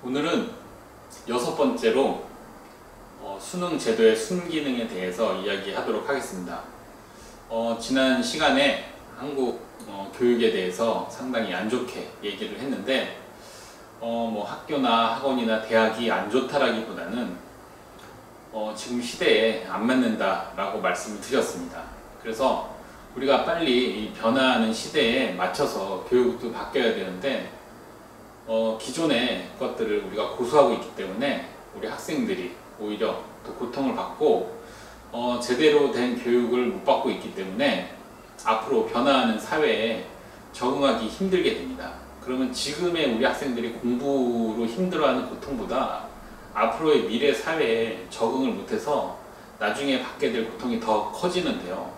오늘은 6번째로 수능 제도의 순기능에 대해서 이야기하도록 하겠습니다. 지난 시간에 한국 교육에 대해서 상당히 안 좋게 얘기를 했는데 뭐 학교나 학원이나 대학이 안 좋다라기보다는 지금 시대에 안 맞는다라고 말씀을 드렸습니다. 그래서 우리가 빨리 이 변화하는 시대에 맞춰서 교육도 바뀌어야 되는데 기존의 것들을 우리가 고수하고 있기 때문에 우리 학생들이 오히려 더 고통을 받고 제대로 된 교육을 못 받고 있기 때문에 앞으로 변화하는 사회에 적응하기 힘들게 됩니다. 그러면 지금의 우리 학생들이 공부로 힘들어하는 고통보다 앞으로의 미래 사회에 적응을 못해서 나중에 받게 될 고통이 더 커지는데요.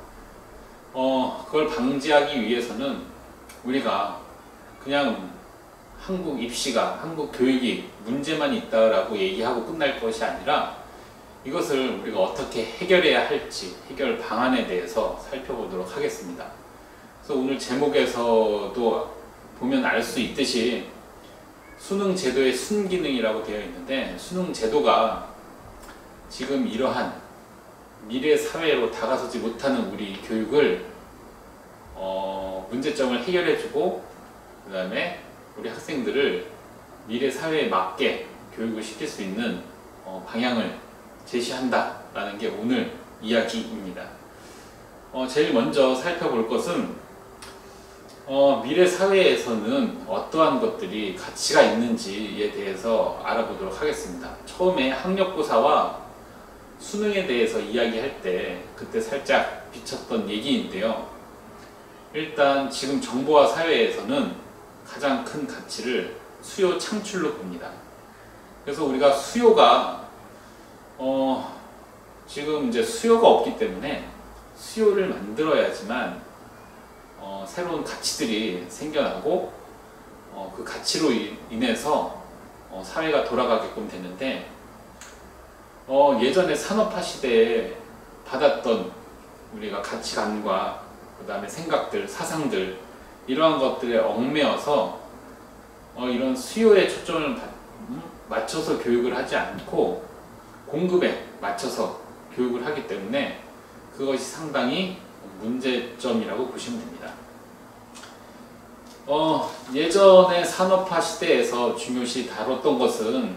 그걸 방지하기 위해서는 우리가 그냥 한국 입시가, 한국 교육이 문제만 있다라고 얘기하고 끝날 것이 아니라 이것을 우리가 어떻게 해결해야 할지 해결 방안에 대해서 살펴보도록 하겠습니다. 그래서 오늘 제목에서도 보면 알 수 있듯이 수능 제도의 순기능이라고 되어 있는데, 수능 제도가 지금 이러한 미래 사회로 다가서지 못하는 우리 교육을 문제점을 해결해주고, 그 다음에 우리 학생들을 미래 사회에 맞게 교육을 시킬 수 있는 방향을 제시한다라는 게 오늘 이야기입니다. 제일 먼저 살펴볼 것은 미래 사회에서는 어떠한 것들이 가치가 있는지에 대해서 알아보도록 하겠습니다. 처음에 학력고사와 수능에 대해서 이야기할 때 그때 살짝 비쳤던 얘기인데요. 일단 지금 정보화 사회에서는 가장 큰 가치를 수요 창출로 봅니다. 그래서 우리가 수요가 지금 이제 수요가 없기 때문에 수요를 만들어야지만 새로운 가치들이 생겨나고 그 가치로 인해서 사회가 돌아가게끔 되는데, 예전에 산업화 시대에 받았던 우리가 가치관과 그 다음에 생각들, 사상들, 이러한 것들에 얽매여서 이런 수요에 초점을 맞춰서 교육을 하지 않고 공급에 맞춰서 교육을 하기 때문에 그것이 상당히 문제점이라고 보시면 됩니다. 예전에 산업화 시대에서 중요시 다뤘던 것은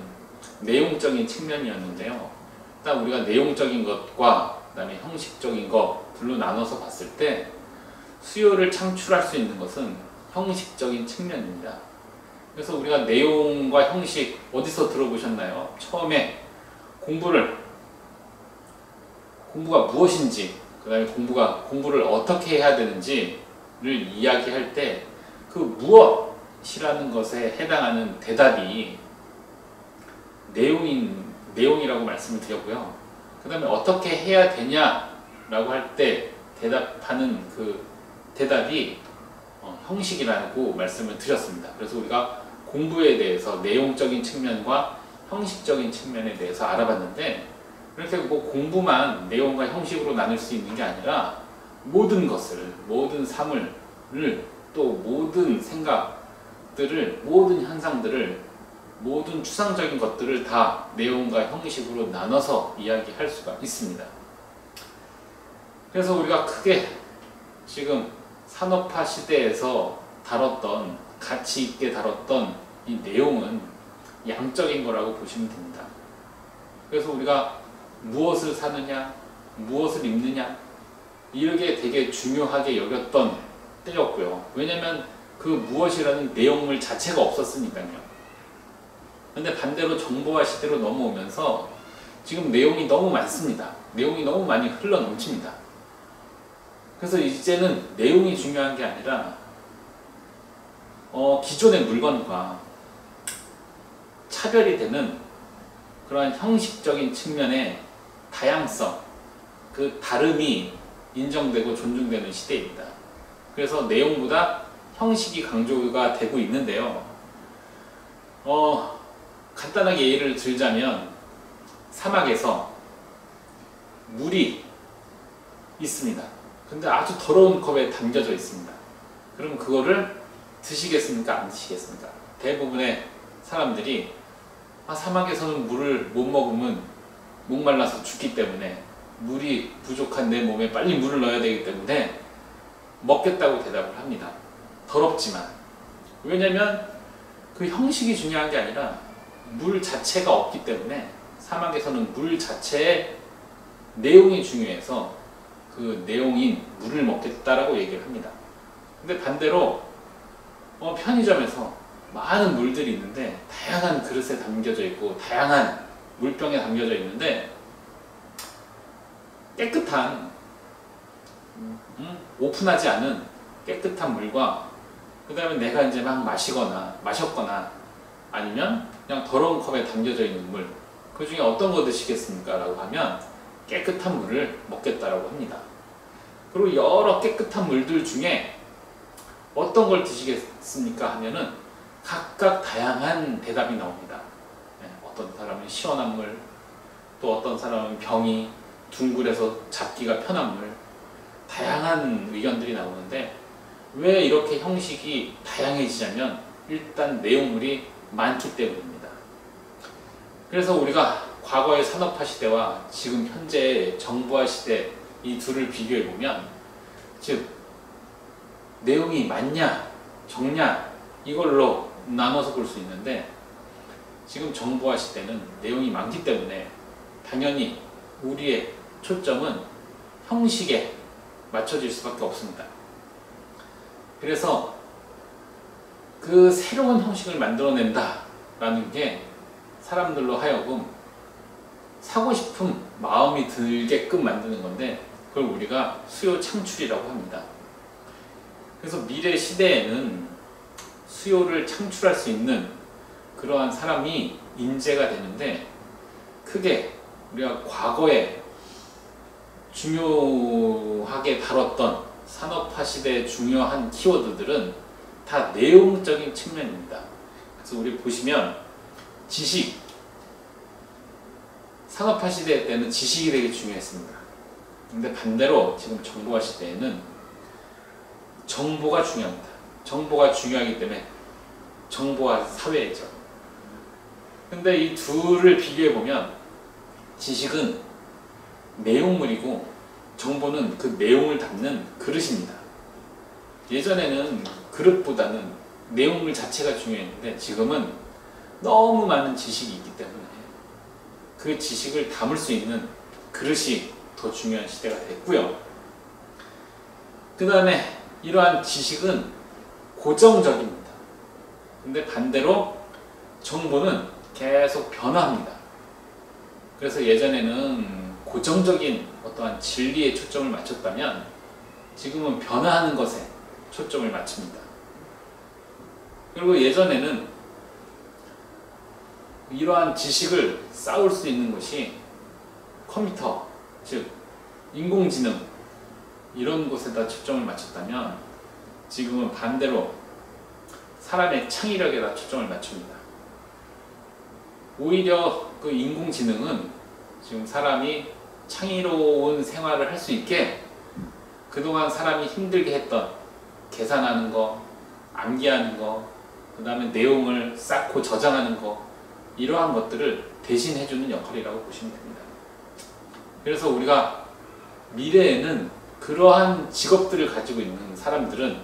내용적인 측면이었는데요. 일단 우리가 내용적인 것과 그 다음에 형식적인 것 둘로 나눠서 봤을 때 수요를 창출할 수 있는 것은 형식적인 측면입니다. 그래서 우리가 내용과 형식 어디서 들어보셨나요? 처음에 공부가 무엇인지, 그 다음에 공부를 어떻게 해야 되는지를 이야기할 때 그 무엇이라는 것에 해당하는 대답이 내용이라고 말씀을 드렸고요. 그 다음에 어떻게 해야 되냐라고 할 때 대답하는 그 대답이 형식이라고 말씀을 드렸습니다. 그래서 우리가 공부에 대해서 내용적인 측면과 형식적인 측면에 대해서 알아봤는데, 이렇게 뭐 공부만 내용과 형식으로 나눌 수 있는 게 아니라 모든 것을, 모든 사물을, 또 모든 생각들을, 모든 현상들을, 모든 추상적인 것들을 다 내용과 형식으로 나눠서 이야기할 수가 있습니다. 그래서 우리가 크게 지금 산업화 시대에서 다뤘던, 가치 있게 다뤘던 이 내용은 양적인 거라고 보시면 됩니다. 그래서 우리가 무엇을 사느냐, 무엇을 입느냐, 이렇게 되게 중요하게 여겼던 때였고요. 왜냐면 그 무엇이라는 내용물 자체가 없었으니까요. 근데 반대로 정보화 시대로 넘어오면서 지금 내용이 너무 많습니다. 내용이 너무 많이 흘러 넘칩니다. 그래서 이제는 내용이 중요한 게 아니라 기존의 물건과 차별이 되는 그러한 형식적인 측면의 다양성, 그 다름이 인정되고 존중되는 시대입니다. 그래서 내용보다 형식이 강조가 되고 있는데요. 간단하게 예를 들자면 사막에서 물이 있습니다. 근데 아주 더러운 컵에 담겨져 있습니다. 그럼 그거를 드시겠습니까? 안 드시겠습니까? 대부분의 사람들이 사막에서는 물을 못 먹으면 목말라서 죽기 때문에 물이 부족한 내 몸에 빨리 물을 넣어야 되기 때문에 먹겠다고 대답을 합니다. 더럽지만. 왜냐면 그 형식이 중요한 게 아니라 물 자체가 없기 때문에 사막에서는 물 자체의 내용이 중요해서 그 내용인 물을 먹겠다라고 얘기를 합니다. 근데 반대로 편의점에서 많은 물들이 있는데 다양한 그릇에 담겨져 있고 다양한 물병에 담겨져 있는데 깨끗한 오픈하지 않은 깨끗한 물과 그 다음에 내가 이제 막 마셨거나 아니면 그냥 더러운 컵에 담겨져 있는 물, 그 중에 어떤 거 드시겠습니까? 라고 하면 깨끗한 물을 먹겠다라고 합니다. 그리고 여러 깨끗한 물들 중에 어떤 걸 드시겠습니까? 하면은 각각 다양한 대답이 나옵니다. 어떤 사람은 시원한 물, 또 어떤 사람은 병이 둥글해서 잡기가 편한 물, 다양한 의견들이 나오는데 왜 이렇게 형식이 다양해지냐면 일단 내용물이 많기 때문입니다. 그래서 우리가 과거의 산업화 시대와 지금 현재의 정보화 시대 이 둘을 비교해 보면 즉 내용이 많냐 적냐 이걸로 나눠서 볼 수 있는데 지금 정보화 시대는 내용이 많기 때문에 당연히 우리의 초점은 형식에 맞춰질 수밖에 없습니다. 그래서 그 새로운 형식을 만들어낸다 라는 게 사람들로 하여금 사고 싶은 마음이 들게끔 만드는 건데 그걸 우리가 수요 창출이라고 합니다. 그래서 미래 시대에는 수요를 창출할 수 있는 그러한 사람이 인재가 되는데 크게 우리가 과거에 중요하게 다뤘던 산업화 시대의 중요한 키워드들은 다 내용적인 측면입니다. 그래서 우리 보시면 지식, 산업화 시대 때는 지식이 되게 중요했습니다. 근데 반대로 지금 정보화 시대에는 정보가 중요합니다. 정보가 중요하기 때문에 정보화 사회죠. 근데 이 둘을 비교해 보면 지식은 내용물이고 정보는 그 내용을 담는 그릇입니다. 예전에는 그릇보다는 내용물 자체가 중요했는데 지금은 너무 많은 지식이 있기 때문에 그 지식을 담을 수 있는 그릇이 더 중요한 시대가 됐고요. 그 다음에 이러한 지식은 고정적입니다. 근데 반대로 정보는 계속 변화합니다. 그래서 예전에는 고정적인 어떠한 진리에 초점을 맞췄다면 지금은 변화하는 것에 초점을 맞춥니다. 그리고 예전에는 이러한 지식을 쌓을 수 있는 것이 컴퓨터, 즉 인공지능 이런 곳에다 초점을 맞췄다면 지금은 반대로 사람의 창의력에다 초점을 맞춥니다. 오히려 그 인공지능은 지금 사람이 창의로운 생활을 할 수 있게 그동안 사람이 힘들게 했던 계산하는 거, 암기하는 거, 그 다음에 내용을 쌓고 저장하는 거 이러한 것들을 대신 해주는 역할이라고 보시면 됩니다. 그래서 우리가 미래에는 그러한 직업들을 가지고 있는 사람들은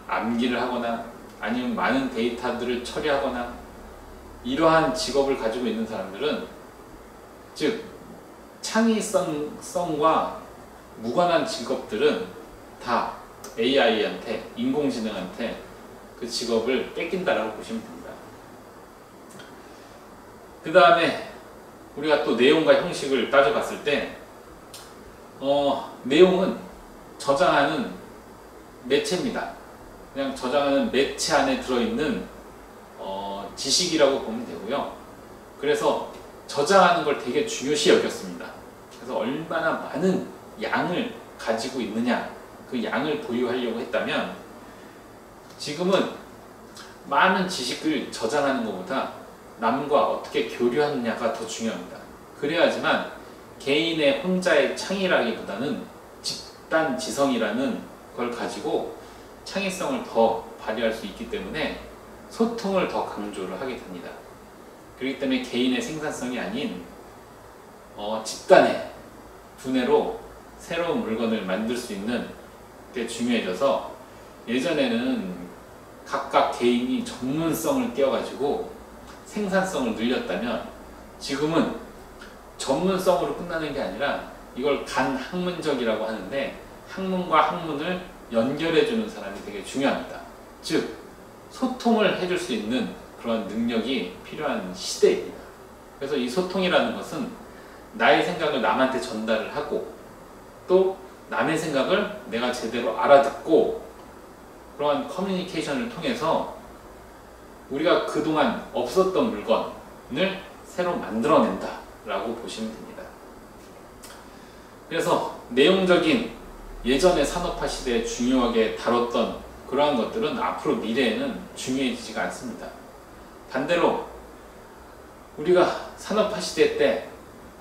암기를 하거나 아니면 많은 데이터들을 처리하거나 이러한 직업을 가지고 있는 사람들은 즉 창의성과 무관한 직업들은 다 AI한테 인공지능한테 그 직업을 뺏긴다라고 보시면 됩니다. 그 다음에 우리가 또 내용과 형식을 따져봤을 때 내용은 저장하는 매체입니다. 그냥 저장하는 매체 안에 들어있는 지식이라고 보면 되고요. 그래서 저장하는 걸 되게 중요시 여겼습니다. 그래서 얼마나 많은 양을 가지고 있느냐 그 양을 보유하려고 했다면 지금은 많은 지식을 저장하는 것보다 남과 어떻게 교류하느냐가 더 중요합니다. 그래야지만 개인의 혼자의 창의라기보다는 집단 지성이라는 걸 가지고 창의성을 더 발휘할 수 있기 때문에 소통을 더 강조를 하게 됩니다. 그렇기 때문에 개인의 생산성이 아닌 집단의 두뇌로 새로운 물건을 만들 수 있는 게 중요해져서, 예전에는 각각 개인이 전문성을 띄워가지고 생산성을 늘렸다면 지금은 전문성으로 끝나는 게 아니라 이걸 간학문적이라고 하는데, 학문과 학문을 연결해주는 사람이 되게 중요합니다. 즉 소통을 해줄 수 있는 그런 능력이 필요한 시대입니다. 그래서 이 소통이라는 것은 나의 생각을 남한테 전달을 하고, 또 남의 생각을 내가 제대로 알아듣고, 그러한 커뮤니케이션을 통해서 우리가 그동안 없었던 물건을 새로 만들어낸다 라고 보시면 됩니다. 그래서 내용적인 예전의 산업화 시대에 중요하게 다뤘던 그러한 것들은 앞으로 미래에는 중요해지지가 않습니다. 반대로 우리가 산업화 시대 때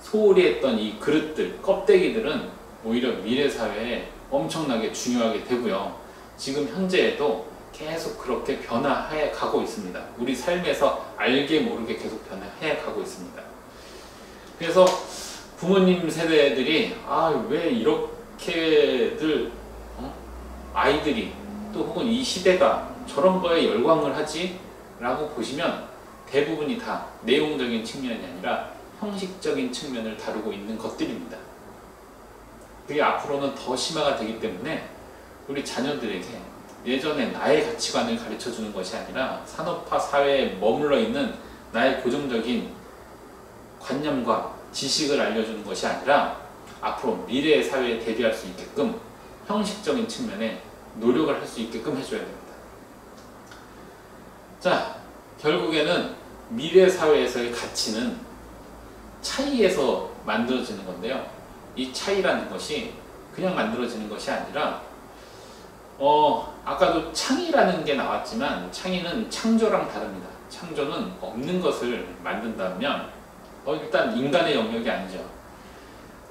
소홀히 했던 이 그릇들, 껍데기들은 오히려 미래 사회에 엄청나게 중요하게 되고요. 지금 현재에도 계속 그렇게 변화해 가고 있습니다. 우리 삶에서 알게 모르게 계속 변화해 가고 있습니다. 그래서 부모님 세대들이 왜 이렇게들 아이들이 또 혹은 이 시대가 저런 거에 열광을 하지? 라고 보시면 대부분이 다 내용적인 측면이 아니라 형식적인 측면을 다루고 있는 것들입니다. 그게 앞으로는 더 심화가 되기 때문에 우리 자녀들에게 예전에 나의 가치관을 가르쳐주는 것이 아니라 산업화 사회에 머물러 있는 나의 고정적인 관념과 지식을 알려주는 것이 아니라 앞으로 미래의 사회에 대비할 수 있게끔 형식적인 측면에 노력을 할 수 있게끔 해줘야 됩니다. 자, 결국에는 미래 사회에서의 가치는 차이에서 만들어지는 건데요. 이 차이라는 것이 그냥 만들어지는 것이 아니라 아까도 창의라는 게 나왔지만 창의는 창조랑 다릅니다. 창조는 없는 것을 만든다면 일단 인간의 영역이 아니죠.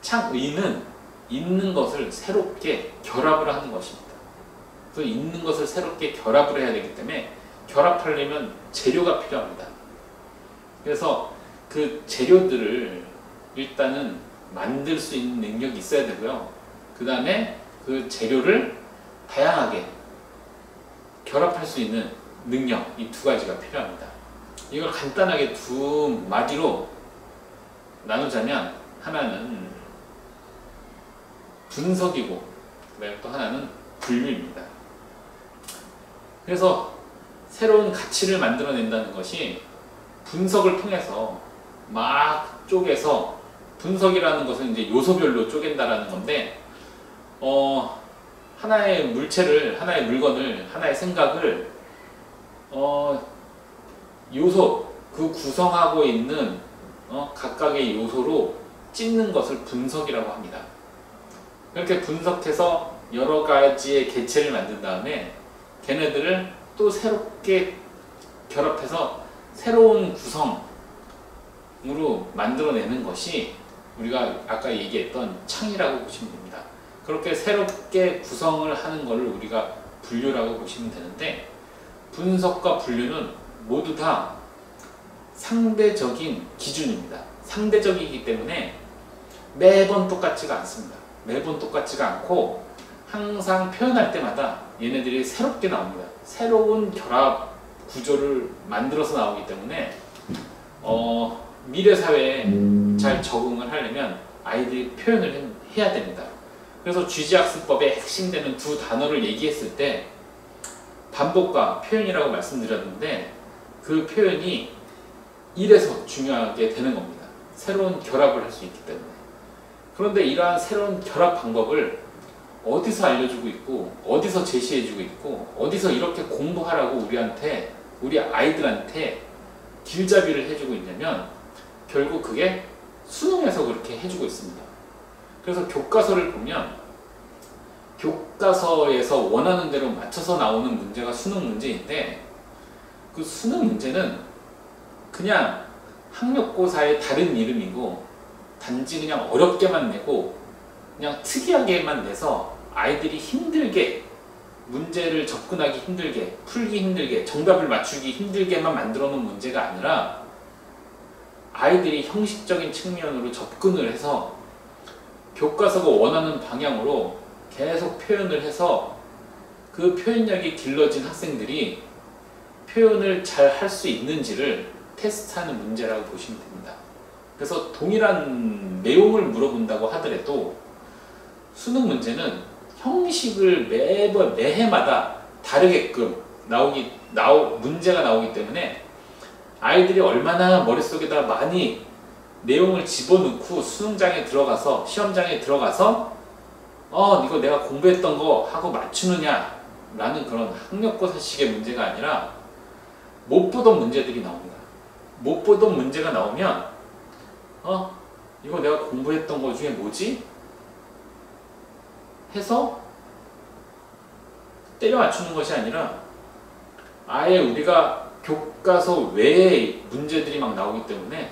창의는 있는 것을 새롭게 결합을 하는 것입니다. 그래서 있는 것을 새롭게 결합을 해야 되기 때문에 결합하려면 재료가 필요합니다. 그래서 그 재료들을 일단은 만들 수 있는 능력이 있어야 되고요. 그 다음에 그 재료를 다양하게 결합할 수 있는 능력, 이 두 가지가 필요합니다. 이걸 간단하게 두 마디로 나누자면 하나는 분석이고 또 하나는 분류입니다. 그래서 새로운 가치를 만들어낸다는 것이 분석을 통해서 막 쪼개서, 분석이라는 것은 이제 요소별로 쪼갠다라는 건데, 하나의 물체를, 하나의 물건을, 하나의 생각을 요소, 그 구성하고 있는 각각의 요소로 찢는 것을 분석이라고 합니다. 그렇게 분석해서 여러 가지의 개체를 만든 다음에 걔네들을 또 새롭게 결합해서 새로운 구성으로 만들어내는 것이 우리가 아까 얘기했던 창의라고 보시면 됩니다. 그렇게 새롭게 구성을 하는 것을 우리가 분류라고 보시면 되는데, 분석과 분류는 모두 다 상대적인 기준입니다. 상대적이기 때문에 매번 똑같지가 않습니다. 매번 똑같지가 않고 항상 표현할 때마다 얘네들이 새롭게 나옵니다. 새로운 결합 구조를 만들어서 나오기 때문에 미래 사회에 잘 적응을 하려면 아이들이 표현을 해야 됩니다. 그래서 쥐지학습법의 핵심되는 두 단어를 얘기했을 때 반복과 표현이라고 말씀드렸는데, 그 표현이 이래서 중요하게 되는 겁니다. 새로운 결합을 할 수 있기 때문에. 그런데 이러한 새로운 결합 방법을 어디서 알려주고 있고, 어디서 제시해주고 있고, 어디서 이렇게 공부하라고 우리 아이들한테 길잡이를 해주고 있냐면, 결국 그게 수능에서 그렇게 해주고 있습니다. 그래서 교과서를 보면 교과서에서 원하는 대로 맞춰서 나오는 문제가 수능 문제인데, 그 수능 문제는 그냥 학력고사의 다른 이름이고 단지 그냥 어렵게만 내고 그냥 특이하게만 내서 아이들이 힘들게, 문제를 접근하기 힘들게, 풀기 힘들게, 정답을 맞추기 힘들게만 만들어 놓은 문제가 아니라 아이들이 형식적인 측면으로 접근을 해서 교과서가 원하는 방향으로 계속 표현을 해서 그 표현력이 길러진 학생들이 표현을 잘 할 수 있는지를 테스트하는 문제라고 보시면 됩니다. 그래서 동일한 내용을 물어본다고 하더라도 수능 문제는 형식을 매해마다 다르게끔 문제가 나오기 때문에 아이들이 얼마나 머릿속에다 많이 내용을 집어넣고 수능장에 들어가서 시험장에 들어가서 이거 내가 공부했던 거 하고 맞추느냐 라는 그런 학력고사식의 문제가 아니라 못 보던 문제들이 나옵니다. 못 보던 문제가 나오면 이거 내가 공부했던 거 중에 뭐지? 해서 때려 맞추는 것이 아니라 아예 우리가 교과서 외의 문제들이 막 나오기 때문에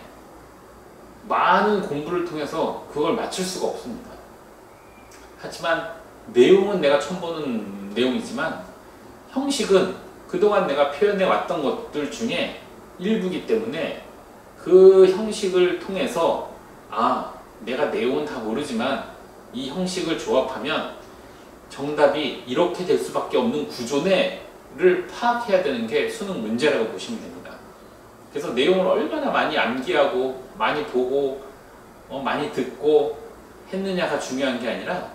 많은 공부를 통해서 그걸 맞출 수가 없습니다. 하지만 내용은 내가 처음 보는 내용이지만 형식은 그동안 내가 표현해 왔던 것들 중에 일부이기 때문에 그 형식을 통해서 내가 내용은 다 모르지만 이 형식을 조합하면 정답이 이렇게 될 수밖에 없는 구조네를 파악해야 되는 게 수능 문제라고 보시면 됩니다. 그래서 내용을 얼마나 많이 암기하고 많이 보고 많이 듣고 했느냐가 중요한 게 아니라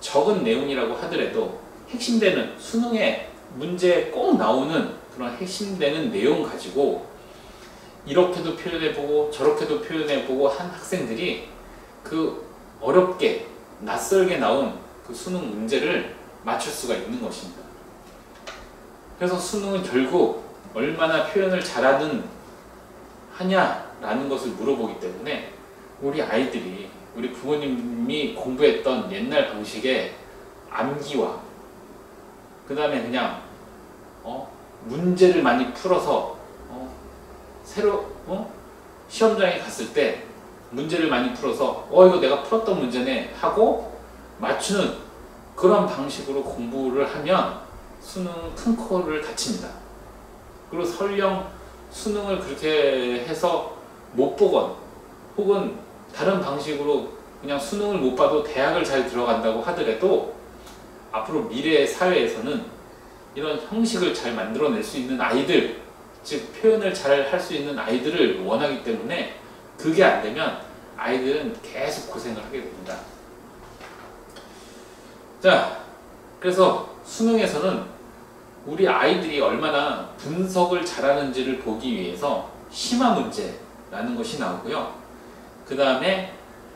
적은 내용이라도 하더라도 핵심되는 수능에 문제에 꼭 나오는 그런 핵심되는 내용 가지고 이렇게도 표현해보고 저렇게도 표현해보고 한 학생들이 그 어렵게 낯설게 나온 그 수능 문제를 맞출 수가 있는 것입니다. 그래서 수능은 결국 얼마나 표현을 잘하는 하냐라는 것을 물어보기 때문에 우리 아이들이 우리 부모님이 공부했던 옛날 방식의 암기와 그 다음에 그냥 문제를 많이 풀어서 시험장에 갔을 때 문제를 많이 풀어서 이거 내가 풀었던 문제네 하고 맞추는 그런 방식으로 공부를 하면 수능은 큰 코를 다칩니다. 그리고 설령 수능을 그렇게 해서 못 보건 혹은 다른 방식으로 그냥 수능을 못 봐도 대학을 잘 들어간다고 하더라도 앞으로 미래의 사회에서는 이런 형식을 잘 만들어낼 수 있는 아이들, 즉 표현을 잘 할 수 있는 아이들을 원하기 때문에 그게 안 되면 아이들은 계속 고생을 하게 됩니다. 자, 그래서 수능에서는 우리 아이들이 얼마나 분석을 잘하는지를 보기 위해서 심화 문제라는 것이 나오고요. 그 다음에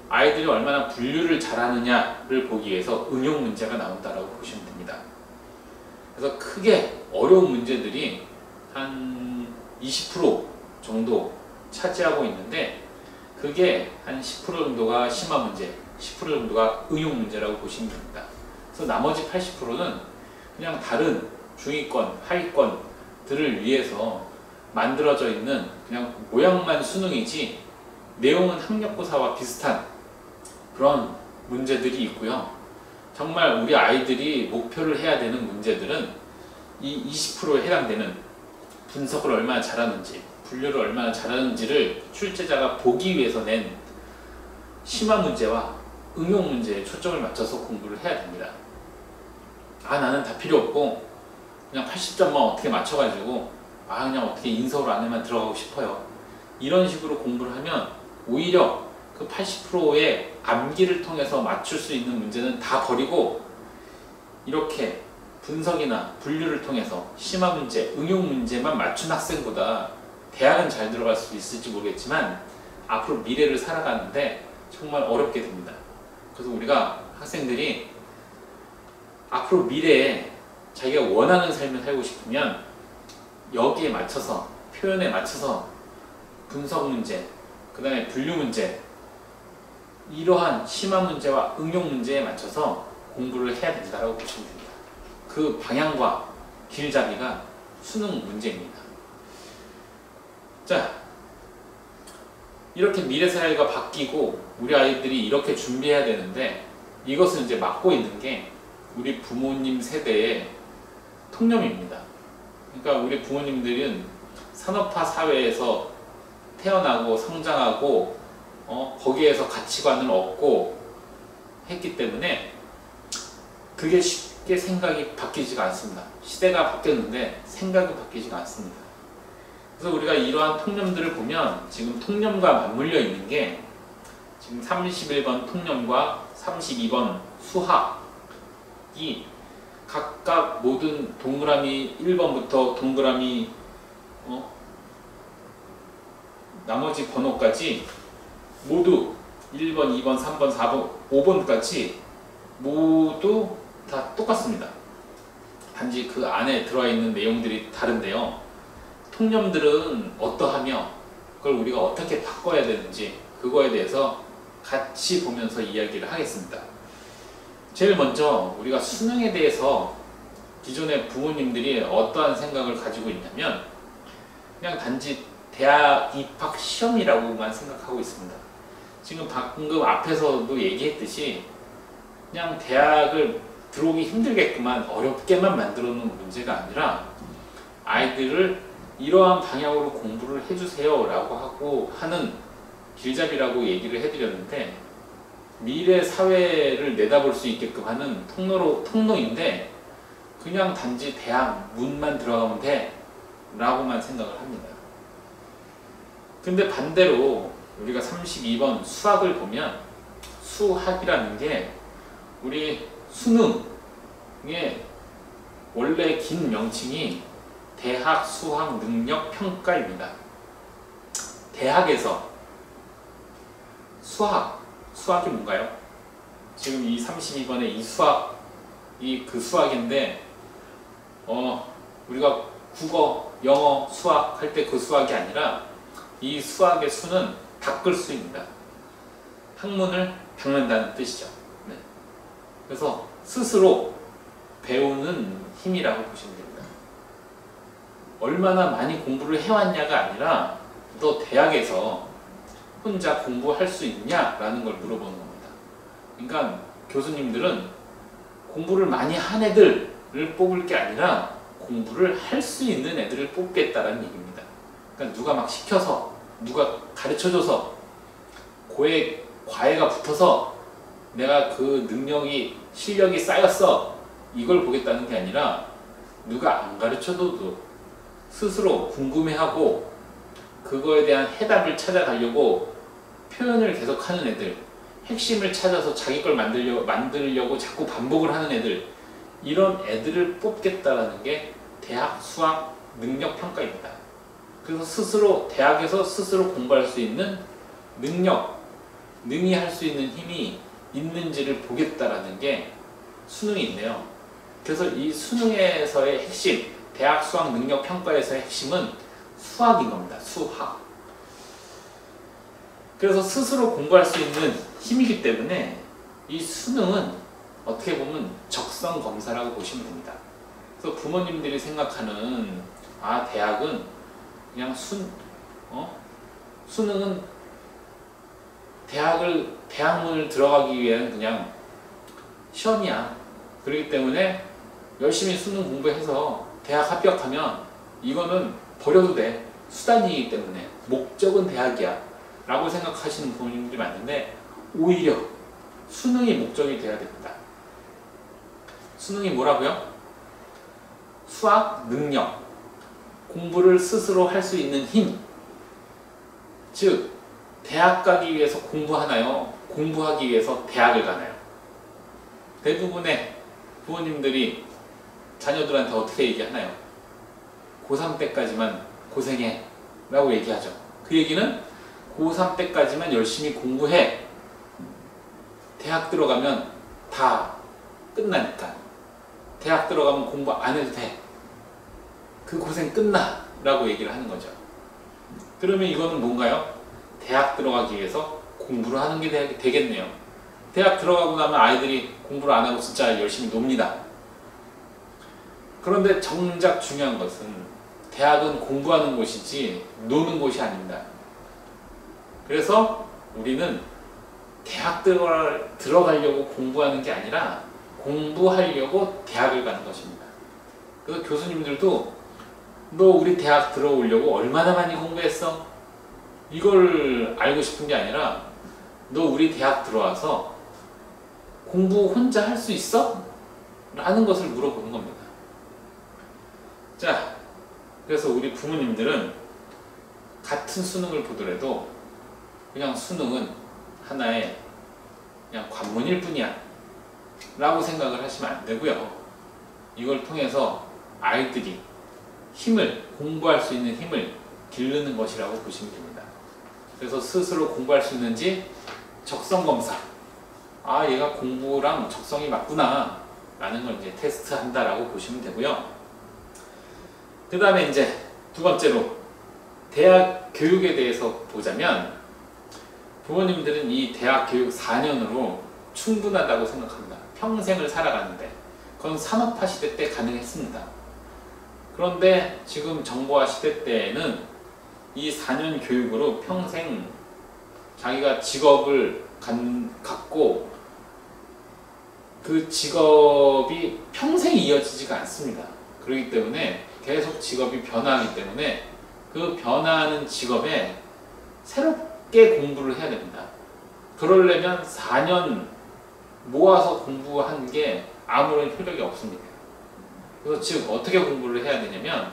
아이들이 얼마나 분류를 잘하느냐를 보기 위해서 응용 문제가 나온다라고 보시면 됩니다. 그래서 크게 어려운 문제들이 한 20% 정도 차지하고 있는데 그게 한 10% 정도가 심화 문제, 10% 정도가 응용 문제라고 보시면 됩니다. 그래서 나머지 80%는 그냥 다른 중위권, 하위권들을 위해서 만들어져 있는 그냥 모양만 수능이지 내용은 학력고사와 비슷한 그런 문제들이 있고요. 정말 우리 아이들이 목표를 해야 되는 문제들은 이 20%에 해당되는 분석을 얼마나 잘하는지, 분류를 얼마나 잘하는지를 출제자가 보기 위해서 낸 심화 문제와 응용 문제에 초점을 맞춰서 공부를 해야 됩니다. 나는 다 필요 없고 그냥 80점만 어떻게 맞춰가지고 그냥 어떻게 인서울 안에만 들어가고 싶어요. 이런 식으로 공부를 하면 오히려 그 80%의 암기를 통해서 맞출 수 있는 문제는 다 버리고 이렇게 분석이나 분류를 통해서 심화 문제, 응용 문제만 맞춘 학생보다 대학은 잘 들어갈 수 있을지 모르겠지만 앞으로 미래를 살아가는데 정말 어렵게 됩니다. 그래서 우리가 학생들이 앞으로 미래에 자기가 원하는 삶을 살고 싶으면 여기에 맞춰서 표현에 맞춰서 분석 문제, 그 다음에 분류 문제 이러한 심화 문제와 응용 문제에 맞춰서 공부를 해야 된다고 보시면 됩니다. 그 방향과 길잡이가 수능 문제입니다. 자, 이렇게 미래 사회가 바뀌고 우리 아이들이 이렇게 준비해야 되는데 이것을 이제 막고 있는 게 우리 부모님 세대의 통념입니다. 그러니까 우리 부모님들은 산업화 사회에서 태어나고 성장하고 거기에서 가치관을 얻고 했기 때문에 그게 쉽게 생각이 바뀌지가 않습니다. 시대가 바뀌었는데 생각이 바뀌지가 않습니다. 그래서 우리가 이러한 통념들을 보면 지금 통념과 맞물려 있는 게 지금 31번 통념과 32번 수학이 각각 모든 동그라미 1번부터 동그라미 나머지 번호까지 모두 1번, 2번, 3번, 4번, 5번까지 모두 다 똑같습니다. 단지 그 안에 들어와 있는 내용들이 다른데요. 통념들은 어떠하며 그걸 우리가 어떻게 바꿔야 되는지 그거에 대해서 같이 보면서 이야기를 하겠습니다. 제일 먼저 우리가 수능에 대해서 기존의 부모님들이 어떠한 생각을 가지고 있냐면 그냥 단지 대학 입학 시험이라고만 생각하고 있습니다. 지금 방금 앞에서도 얘기했듯이 그냥 대학을 들어오기 힘들게끔만 어렵게만 만들어 놓은 문제가 아니라 아이들을 이러한 방향으로 공부를 해주세요 라고 하고 하는 길잡이라고 얘기를 해드렸는데 미래 사회를 내다볼 수 있게끔 하는 통로인데 그냥 단지 대학 문만 들어가면 돼 라고만 생각을 합니다. 근데 반대로 우리가 32번 수학을 보면 수학이라는 게 우리 수능의 원래 긴 명칭이 대학 수학 능력 평가입니다. 대학에서 수학이 뭔가요? 지금 이 32번의 이 수학이 그 수학인데 우리가 국어, 영어, 수학 할 때 그 수학이 아니라 이 수학의 수는 닦을 수입니다. 학문을 닦는다는 뜻이죠. 네. 그래서 스스로 배우는 힘이라고 보시면 됩니다. 얼마나 많이 공부를 해왔냐가 아니라 너 대학에서 혼자 공부할 수 있냐라는 걸 물어보는 겁니다. 그러니까 교수님들은 공부를 많이 한 애들을 뽑을 게 아니라 공부를 할 수 있는 애들을 뽑겠다라는 얘기입니다. 그러니까 누가 막 시켜서 누가 가르쳐줘서 과외가 붙어서 내가 그 실력이 쌓였어 이걸 보겠다는 게 아니라 누가 안 가르쳐줘도 스스로 궁금해하고 그거에 대한 해답을 찾아가려고 표현을 계속하는 애들, 핵심을 찾아서 자기 걸 만들려고 자꾸 반복을 하는 애들, 이런 애들을 뽑겠다라는 게 대학 수학 능력 평가입니다. 그래서 대학에서 스스로 공부할 수 있는 능히 할 수 있는 힘이 있는지를 보겠다라는 게 수능인데요. 그래서 이 수능에서의 핵심, 대학 수학 능력 평가에서의 핵심은 수학인 겁니다. 수학. 그래서 스스로 공부할 수 있는 힘이기 때문에 이 수능은 어떻게 보면 적성 검사라고 보시면 됩니다. 그래서 부모님들이 생각하는 대학은 그냥 수능은 대학문을 들어가기 위한 그냥 시험이야. 그렇기 때문에 열심히 수능 공부해서 대학 합격하면 이거는 버려도 돼. 수단이기 때문에 목적은 대학이야 라고 생각하시는 부모님들이 많은데 오히려 수능이 목적이 돼야 됩니다. 수능이 뭐라고요? 수학 능력, 공부를 스스로 할 수 있는 힘. 즉 대학 가기 위해서 공부하나요? 공부하기 위해서 대학을 가나요? 대부분의 부모님들이 자녀들한테 어떻게 얘기하나요? 고3 때까지만 고생해 라고 얘기하죠. 그 얘기는 고3 때까지만 열심히 공부해. 대학 들어가면 다 끝나니까. 대학 들어가면 공부 안 해도 돼. 그 고생 끝나 라고 얘기를 하는 거죠. 그러면 이거는 뭔가요? 대학 들어가기 위해서 공부를 하는 게 되겠네요. 대학 들어가고 나면 아이들이 공부를 안 하고 진짜 열심히 놉니다. 그런데 정작 중요한 것은 대학은 공부하는 곳이지 노는 곳이 아닙니다. 그래서 우리는 대학 들어가려고 공부하는 게 아니라 공부하려고 대학을 가는 것입니다. 그래서 교수님들도 너 우리 대학 들어오려고 얼마나 많이 공부했어? 이걸 알고 싶은 게 아니라 너 우리 대학 들어와서 공부 혼자 할 수 있어? 라는 것을 물어보는 겁니다. 자, 그래서 우리 부모님들은 같은 수능을 보더라도 그냥 수능은 하나의 그냥 관문일 뿐이야 라고 생각을 하시면 안 되고요. 이걸 통해서 아이들이 공부할 수 있는 힘을 기르는 것이라고 보시면 됩니다. 그래서 스스로 공부할 수 있는지 적성검사, 아 얘가 공부랑 적성이 맞구나 라는 걸 이제 테스트 한다라고 보시면 되고요. 그 다음에 이제 두 번째로 대학 교육에 대해서 보자면, 부모님들은 이 대학 교육 4년으로 충분하다고 생각합니다. 평생을 살아가는데. 그건 산업화 시대 때 가능했습니다. 그런데 지금 정보화 시대 때에는 이 4년 교육으로 평생 자기가 직업을 갖고 그 직업이 평생 이어지지가 않습니다. 그렇기 때문에 계속 직업이 변화하기 때문에 그 변화하는 직업에 새롭게 공부를 해야 됩니다. 그러려면 4년 모아서 공부한 게 아무런 효력이 없습니다. 그래서 즉 어떻게 공부를 해야 되냐면,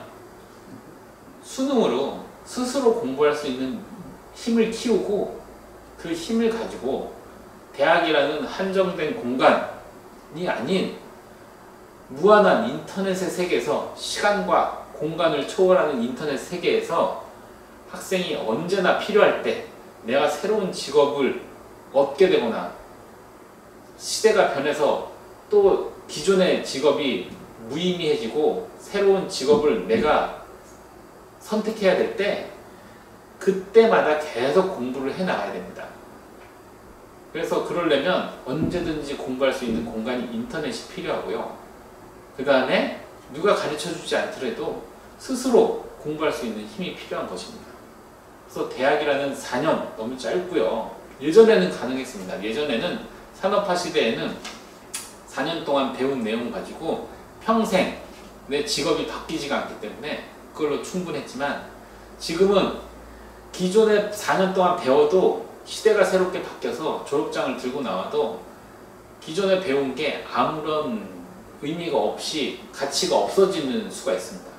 수능으로 스스로 공부할 수 있는 힘을 키우고 그 힘을 가지고 대학이라는 한정된 공간이 아닌 무한한 인터넷의 세계에서, 시간과 공간을 초월하는 인터넷 세계에서 학생이 언제나 필요할 때 내가 새로운 직업을 얻게 되거나 시대가 변해서 또 기존의 직업이 무의미해지고 새로운 직업을 내가 선택해야 될 때 그때마다 계속 공부를 해 나가야 됩니다. 그래서 그러려면 언제든지 공부할 수 있는 공간이 인터넷이 필요하고요. 그 다음에 누가 가르쳐주지 않더라도 스스로 공부할 수 있는 힘이 필요한 것입니다. 그래서 대학이라는 4년 너무 짧고요. 예전에는 가능했습니다. 예전에는 산업화 시대에는 4년 동안 배운 내용 가지고 평생 내 직업이 바뀌지가 않기 때문에 그걸로 충분했지만, 지금은 기존에 4년 동안 배워도 시대가 새롭게 바뀌어서 졸업장을 들고 나와도 기존에 배운 게 아무런 의미가 없이 가치가 없어지는 수가 있습니다.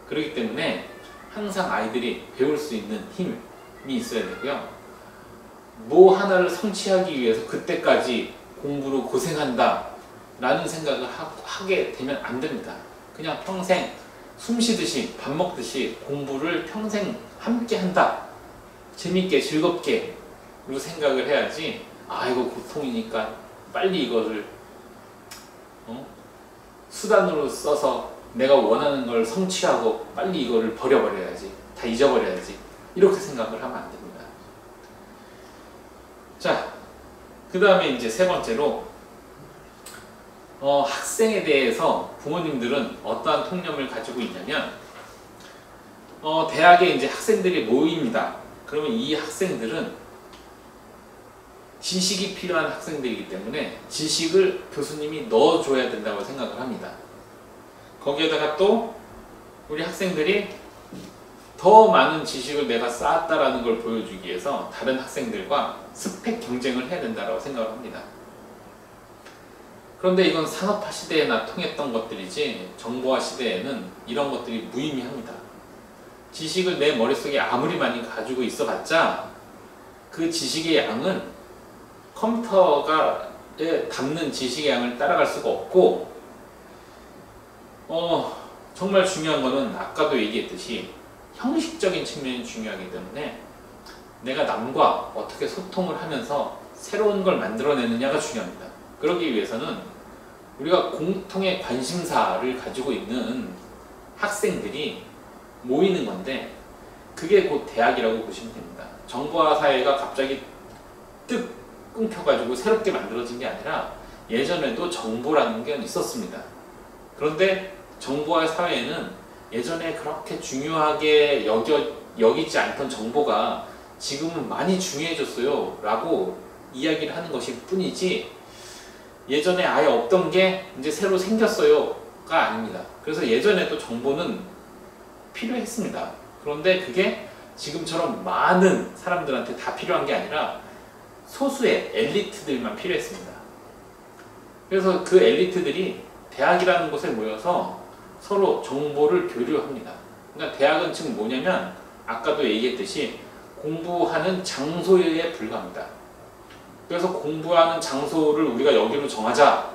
그렇기 때문에 항상 아이들이 배울 수 있는 힘이 있어야 되고요. 뭐 하나를 성취하기 위해서 그때까지 공부로 고생한다 라는 생각을 하게 되면 안 됩니다. 그냥 평생 숨 쉬듯이 밥 먹듯이 공부를 평생 함께 한다, 재밌게 즐겁게 그리고 생각을 해야지, 아 이거 고통이니까 빨리 이거를 수단으로 써서 내가 원하는 걸 성취하고 빨리 이거를 버려버려야지, 다 잊어버려야지, 이렇게 생각을 하면 안 됩니다. 자, 그 다음에 이제 세 번째로 학생에 대해서 부모님들은 어떠한 통념을 가지고 있냐면, 대학에 이제 학생들이 모입니다. 그러면 이 학생들은 지식이 필요한 학생들이기 때문에 지식을 교수님이 넣어줘야 된다고 생각을 합니다. 거기에다가 또 우리 학생들이 더 많은 지식을 내가 쌓았다라는 걸 보여주기 위해서 다른 학생들과 스펙 경쟁을 해야 된다고 생각을 합니다. 그런데 이건 산업화 시대에나 통했던 것들이지 정보화 시대에는 이런 것들이 무의미합니다. 지식을 내 머릿속에 아무리 많이 가지고 있어봤자 그 지식의 양은 컴퓨터에 담는 지식의 양을 따라갈 수가 없고, 정말 중요한 거는 아까도 얘기했듯이 형식적인 측면이 중요하기 때문에 내가 남과 어떻게 소통을 하면서 새로운 걸 만들어내느냐가 중요합니다. 그러기 위해서는 우리가 공통의 관심사를 가지고 있는 학생들이 모이는 건데, 그게 곧 대학이라고 보시면 됩니다. 정보화 사회가 갑자기 뜩 끊겨가지고 새롭게 만들어진 게 아니라 예전에도 정보라는 게 있었습니다. 그런데 정보화 사회에는 예전에 그렇게 중요하게 여기지 않던 정보가 지금은 많이 중요해졌어요 라고 이야기를 하는 것일 뿐이지, 예전에 아예 없던 게 이제 새로 생겼어요 가 아닙니다. 그래서 예전에도 정보는 필요했습니다. 그런데 그게 지금처럼 많은 사람들한테 다 필요한 게 아니라 소수의 엘리트들만 필요했습니다. 그래서 그 엘리트들이 대학이라는 곳에 모여서 서로 정보를 교류합니다. 그러니까 대학은 지금 뭐냐면 아까도 얘기했듯이 공부하는 장소에 불과합니다. 그래서 공부하는 장소를 우리가 여기로 정하자.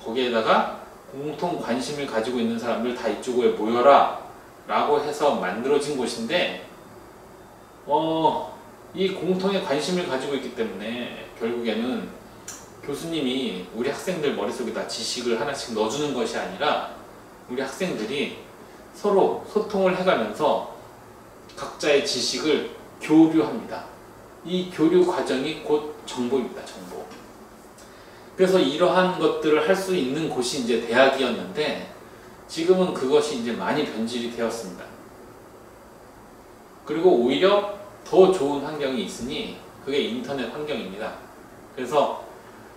거기에다가 공통 관심을 가지고 있는 사람들 다 이쪽에 모여라 라고 해서 만들어진 곳인데 이 공통의 관심을 가지고 있기 때문에 결국에는 교수님이 우리 학생들 머릿속에다 지식을 하나씩 넣어주는 것이 아니라 우리 학생들이 서로 소통을 해가면서 각자의 지식을 교류합니다. 이 교류 과정이 곧 정보입니다. 정보. 그래서 이러한 것들을 할 수 있는 곳이 이제 대학이었는데 지금은 그것이 이제 많이 변질이 되었습니다. 그리고 오히려 더 좋은 환경이 있으니 그게 인터넷 환경입니다. 그래서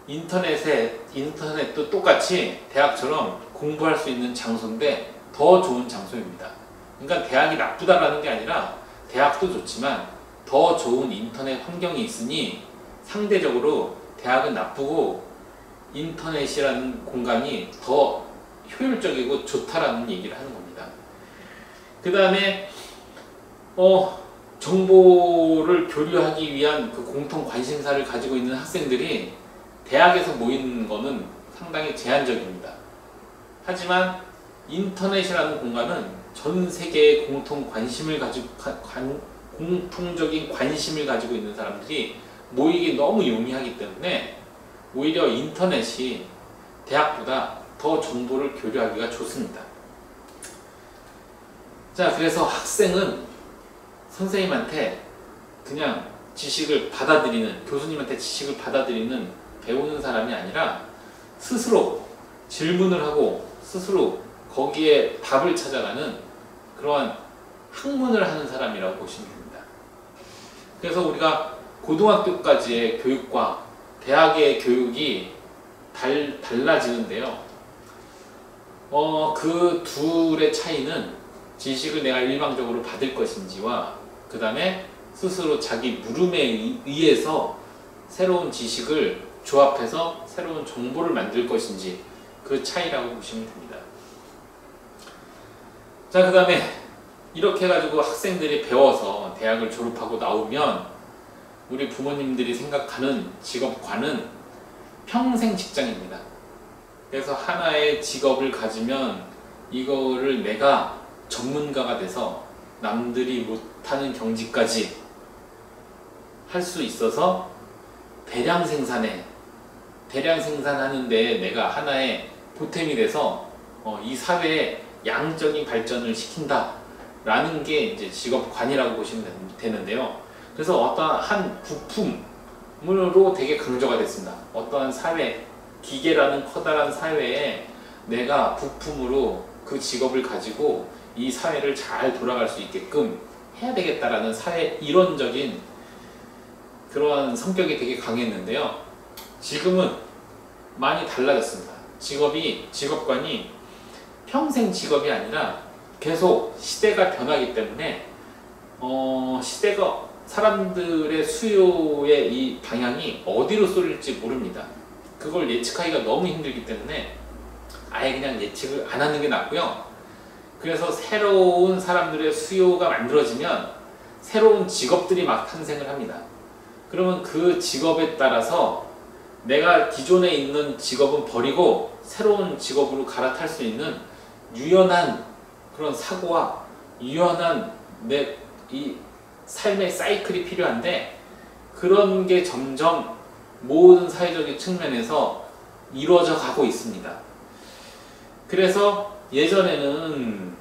인터넷도 똑같이 대학처럼 공부할 수 있는 장소인데 더 좋은 장소입니다. 그러니까 대학이 나쁘다라는 게 아니라 대학도 좋지만 더 좋은 인터넷 환경이 있으니 상대적으로 대학은 나쁘고 인터넷이라는 공간이 더 효율적이고 좋다라는 얘기를 하는 겁니다. 그 다음에 정보를 교류하기 위한 그 공통 관심사를 가지고 있는 학생들이 대학에서 모이는 것은 상당히 제한적입니다. 하지만 인터넷이라는 공간은 전 세계의 공통적인 관심을 가지고 있는 사람들이 모이기 너무 용이하기 때문에 오히려 인터넷이 대학보다 더 정보를 교류하기가 좋습니다. 자, 그래서 학생은 선생님한테 그냥 지식을 받아들이는, 교수님한테 지식을 받아들이는 배우는 사람이 아니라 스스로 질문을 하고 스스로 거기에 답을 찾아가는 그러한 학문을 하는 사람이라고 보시면 됩니다. 그래서 우리가 고등학교까지의 교육과 대학의 교육이 달라지는데요. 그 둘의 차이는 지식을 내가 일방적으로 받을 것인지와 그 다음에 스스로 자기 물음에 의해서 새로운 지식을 조합해서 새로운 정보를 만들 것인지 그 차이라고 보시면 됩니다. 자, 그 다음에 이렇게 해가지고 학생들이 배워서 대학을 졸업하고 나오면 우리 부모님들이 생각하는 직업관은 평생 직장입니다. 그래서 하나의 직업을 가지면 이거를 내가 전문가가 돼서 남들이 못하는 경지까지 할 수 있어서 대량 생산하는데 내가 하나의 보탬이 돼서 이 사회의 양적인 발전을 시킨다 라는 게 이제 직업관이라고 보시면 되는데요. 그래서 어떠한 부품으로 되게 강조가 됐습니다. 어떠한 사회, 기계라는 커다란 사회에 내가 부품으로 그 직업을 가지고 이 사회를 잘 돌아갈 수 있게끔 해야 되겠다라는 사회 이론적인 그러한 성격이 되게 강했는데요. 지금은 많이 달라졌습니다. 직업관이 평생 직업이 아니라 계속 시대가 변하기 때문에 시대가 사람들의 수요의 이 방향이 어디로 쏠릴지 모릅니다. 그걸 예측하기가 너무 힘들기 때문에 아예 그냥 예측을 안 하는 게 낫고요. 그래서 새로운 사람들의 수요가 만들어지면 새로운 직업들이 막 탄생을 합니다. 그러면 그 직업에 따라서 내가 기존에 있는 직업은 버리고 새로운 직업으로 갈아탈 수 있는 유연한 그런 사고와 유연한 이 삶의 사이클이 필요한데 그런 게 점점 모든 사회적인 측면에서 이루어져 가고 있습니다. 그래서 예전에는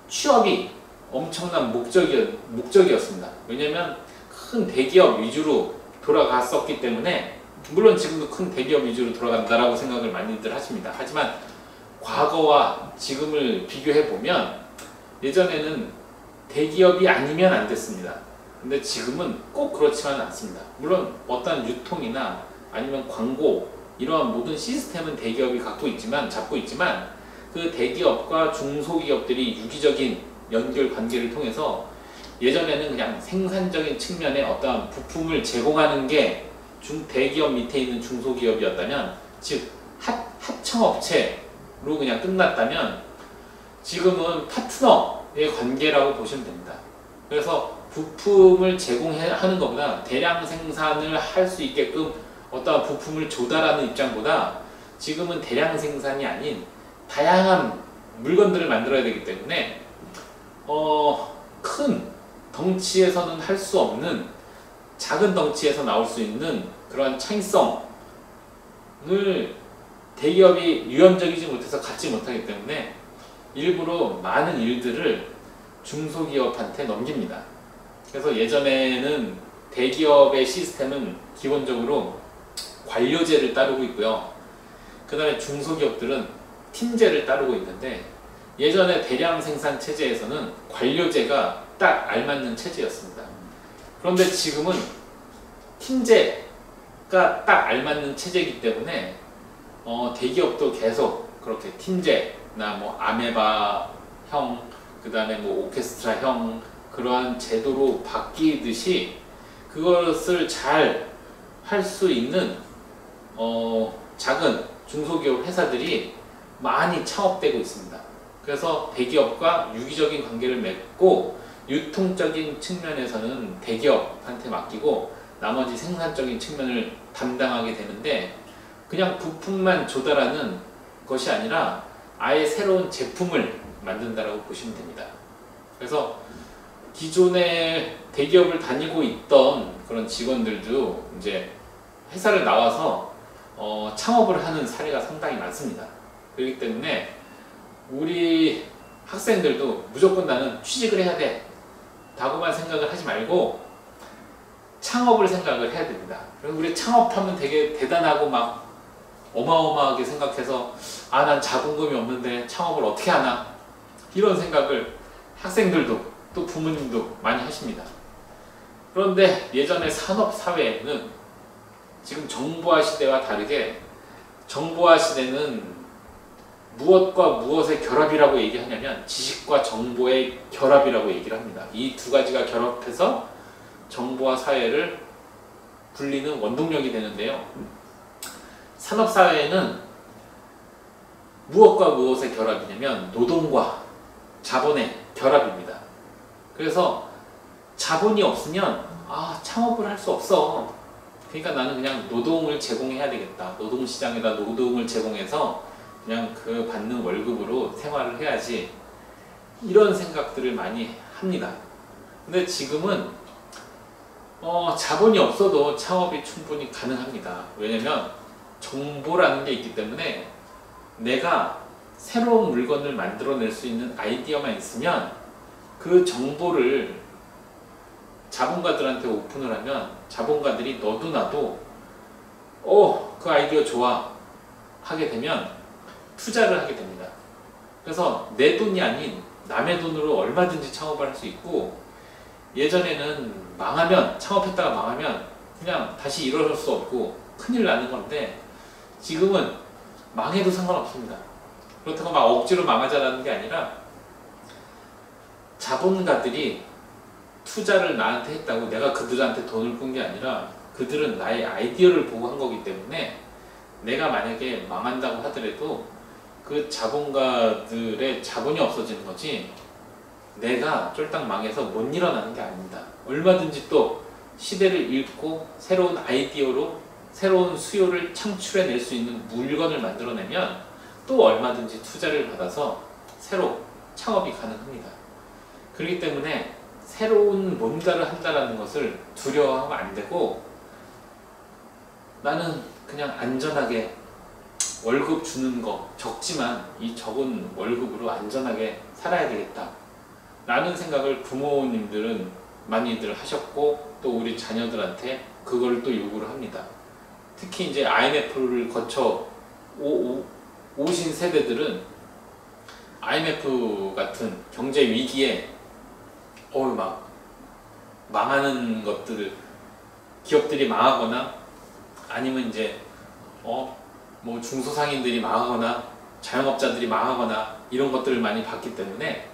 취업이 엄청난 목적이었습니다. 왜냐하면 큰 대기업 위주로 돌아갔었기 때문에 물론 지금도 큰 대기업 위주로 돌아간다라고 생각을 많이들 하십니다. 하지만 과거와 지금을 비교해 보면 예전에는 대기업이 아니면 안 됐습니다. 근데 지금은 꼭 그렇지만은 않습니다. 물론 어떤 유통이나 아니면 광고 이러한 모든 시스템은 대기업이 잡고 있지만 그 대기업과 중소기업들이 유기적인 연결 관계를 통해서 예전에는 그냥 생산적인 측면에 어떤 부품을 제공하는 게 대기업 밑에 있는 중소기업이었다면, 즉 하청업체로 그냥 끝났다면, 지금은 파트너의 관계라고 보시면 됩니다. 그래서 부품을 제공하는 것보다 대량 생산을 할 수 있게끔 어떤 부품을 조달하는 입장보다 지금은 대량 생산이 아닌 다양한 물건들을 만들어야 되기 때문에 큰 덩치에서는 할 수 없는 작은 덩치에서 나올 수 있는 그런 창의성을 대기업이 유연적이지 못해서 갖지 못하기 때문에 일부러 많은 일들을 중소기업한테 넘깁니다. 그래서 예전에는 대기업의 시스템은 기본적으로 관료제를 따르고 있고요. 그 다음에 중소기업들은 팀제를 따르고 있는데, 예전에 대량 생산 체제에서는 관료제가 딱 알맞는 체제였습니다. 그런데 지금은 팀제가 딱 알맞는 체제이기 때문에 대기업도 계속 그렇게 팀제나 뭐 아메바형, 그 다음에 뭐 오케스트라형 그러한 제도로 바뀌듯이 그것을 잘 할 수 있는 작은 중소기업 회사들이 많이 창업되고 있습니다. 그래서 대기업과 유기적인 관계를 맺고 유통적인 측면에서는 대기업한테 맡기고 나머지 생산적인 측면을 담당하게 되는데, 그냥 부품만 조달하는 것이 아니라 아예 새로운 제품을 만든다라고 보시면 됩니다. 그래서 기존에 대기업을 다니고 있던 그런 직원들도 이제 회사를 나와서 창업을 하는 사례가 상당히 많습니다. 그렇기 때문에 우리 학생들도 무조건 나는 취직을 해야 돼 라고만 생각을 하지 말고 창업을 생각을 해야 됩니다. 그리고 우리 창업하면 되게 대단하고 막 어마어마하게 생각해서 난 자본금이 없는데 창업을 어떻게 하나, 이런 생각을 학생들도 또 부모님도 많이 하십니다. 그런데 예전에 산업사회에는 지금 정보화 시대와 다르게, 정보화 시대는 무엇과 무엇의 결합이라고 얘기하냐면 지식과 정보의 결합이라고 얘기를 합니다. 이 두 가지가 결합해서 정보화 사회를 불리는 원동력이 되는데요. 산업사회에는 무엇과 무엇의 결합이냐면 노동과 자본의 결합입니다. 그래서 자본이 없으면 창업을 할 수 없어. 그러니까 나는 그냥 노동을 제공해야 되겠다. 노동시장에다 노동을 제공해서 그냥 그 받는 월급으로 생활을 해야지. 이런 생각들을 많이 합니다. 근데 지금은 자본이 없어도 창업이 충분히 가능합니다. 왜냐면 정보라는 게 있기 때문에 내가 새로운 물건을 만들어낼 수 있는 아이디어만 있으면 그 정보를 자본가들한테 오픈을 하면 자본가들이 너도 나도 그 아이디어 좋아 하게 되면 투자를 하게 됩니다. 그래서 내 돈이 아닌 남의 돈으로 얼마든지 창업을 할 수 있고, 예전에는 창업했다가 망하면 그냥 다시 일어설 수 없고 큰일 나는 건데, 지금은 망해도 상관없습니다. 그렇다고 막 억지로 망하자라는 게 아니라 자본가들이 투자를 나한테 했다고 내가 그들한테 돈을 꾼 게 아니라 그들은 나의 아이디어를 보고 한 거기 때문에 내가 만약에 망한다고 하더라도 그 자본가들의 자본이 없어지는 거지 내가 쫄딱 망해서 못 일어나는 게 아닙니다. 얼마든지 또 시대를 읽고 새로운 아이디어로 새로운 수요를 창출해낼 수 있는 물건을 만들어내면 또 얼마든지 투자를 받아서 새로 창업이 가능합니다. 그렇기 때문에 새로운 뭔가를 한다는 것을 두려워하면 안 되고, 나는 그냥 안전하게 월급 주는 거 적지만 이 적은 월급으로 안전하게 살아야 되겠다 라는 생각을 부모님들은 많이들 하셨고, 또 우리 자녀들한테 그걸 또 요구를 합니다. 특히 이제 IMF를 거쳐 오신 세대들은 IMF 같은 경제 위기에 막 망하는 것들을, 기업들이 망하거나 아니면 이제 뭐 중소상인들이 망하거나 자영업자들이 망하거나 이런 것들을 많이 봤기 때문에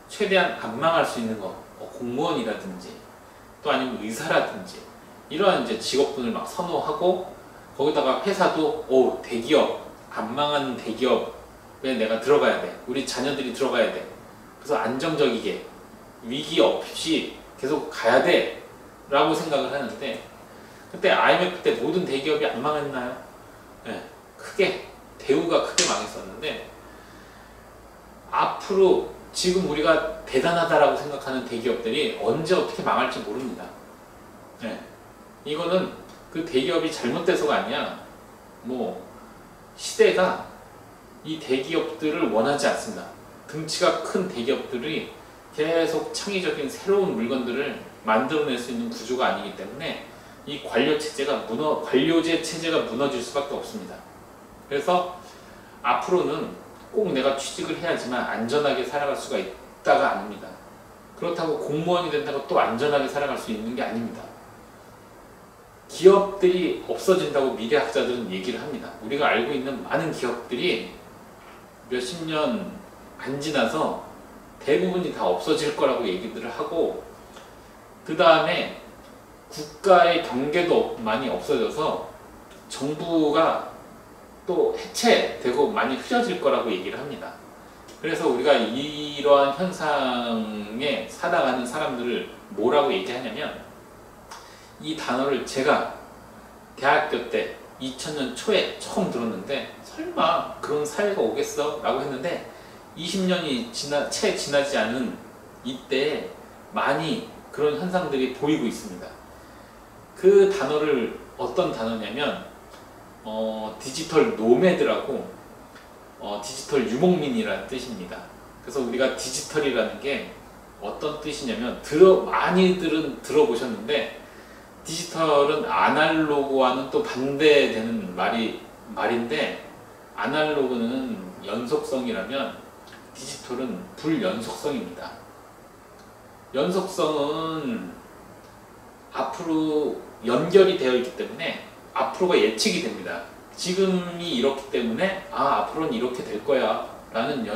최대한 안 망할 수 있는 거, 공무원이라든지 또 아니면 의사라든지 이러한 이제 직업군을 막 선호하고, 거기다가 회사도 대기업, 안 망하는 대기업에 내가 들어가야 돼, 우리 자녀들이 들어가야 돼, 그래서 안정적이게 위기 없이 계속 가야 돼 라고 생각을 하는데, 그때 IMF 때 모든 대기업이 안 망했나요? 네, 대우가 크게 망했었는데, 앞으로 지금 우리가 대단하다라고 생각하는 대기업들이 언제 어떻게 망할지 모릅니다. 네, 이거는 그 대기업이 잘못돼서가 아니야. 시대가 이 대기업들을 원하지 않습니다. 등치가 큰 대기업들이 계속 창의적인 새로운 물건들을 만들어낼 수 있는 구조가 아니기 때문에 이 관료제 체제가 무너질 수밖에 없습니다. 그래서 앞으로는 꼭 내가 취직을 해야지만 안전하게 살아갈 수가 있다가 아닙니다. 그렇다고 공무원이 된다고 또 안전하게 살아갈 수 있는 게 아닙니다. 기업들이 없어진다고 미래학자들은 얘기를 합니다. 우리가 알고 있는 많은 기업들이 몇십 년 안 지나서 대부분이 다 없어질 거라고 얘기들을 하고, 그 다음에 국가의 경계도 많이 없어져서 정부가 또 해체되고 많이 흐려질 거라고 얘기를 합니다. 그래서 우리가 이러한 현상에 살아가는 사람들을 뭐라고 얘기하냐면, 이 단어를 제가 대학교 때 2000년 초에 처음 들었는데 설마 그런 사회가 오겠어? 라고 했는데 20년이 채 지나지 않은 이때에 많이 그런 현상들이 보이고 있습니다. 그 단어를 어떤 단어냐면 디지털 노매드라고, 디지털 유목민이라는 뜻입니다. 그래서 우리가 디지털이라는 게 어떤 뜻이냐면, 많이들은 들어보셨는데, 디지털은 아날로그와는 또 반대되는 말인데, 아날로그는 연속성이라면 디지털은 불연속성입니다. 연속성은 앞으로 연결이 되어 있기 때문에 앞으로가 예측이 됩니다. 지금이 이렇기 때문에 앞으로는 이렇게 될 거야 라는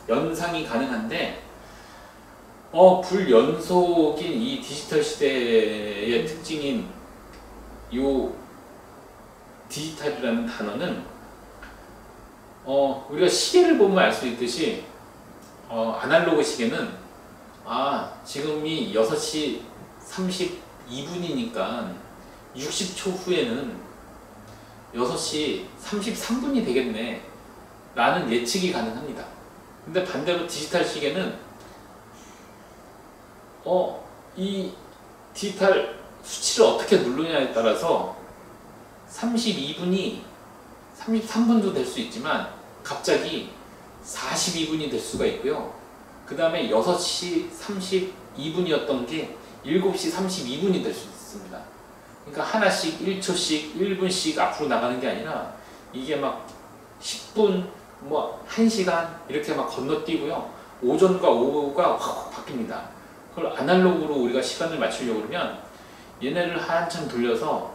연상이 가능한데, 불연속인 이 디지털 시대의 특징인 이 디지털이라는 단어는 우리가 시계를 보면 알 수 있듯이 아날로그 시계는 지금이 6시 32분이니까 60초 후에는 6시 33분이 되겠네 라는 예측이 가능합니다. 근데 반대로 디지털 시계는 이 디지털 수치를 어떻게 누르냐에 따라서 32분이 33분도 될 수 있지만 갑자기 42분이 될 수가 있고요. 그 다음에 6시 32분이었던 게 7시 32분이 될 수 있습니다. 그러니까 하나씩 1초씩 1분씩 앞으로 나가는 게 아니라 이게 막 10분, 1시간 이렇게 막 건너뛰고요. 오전과 오후가 확 바뀝니다. 그걸 아날로그로 우리가 시간을 맞추려고 그러면 얘네를 한참 돌려서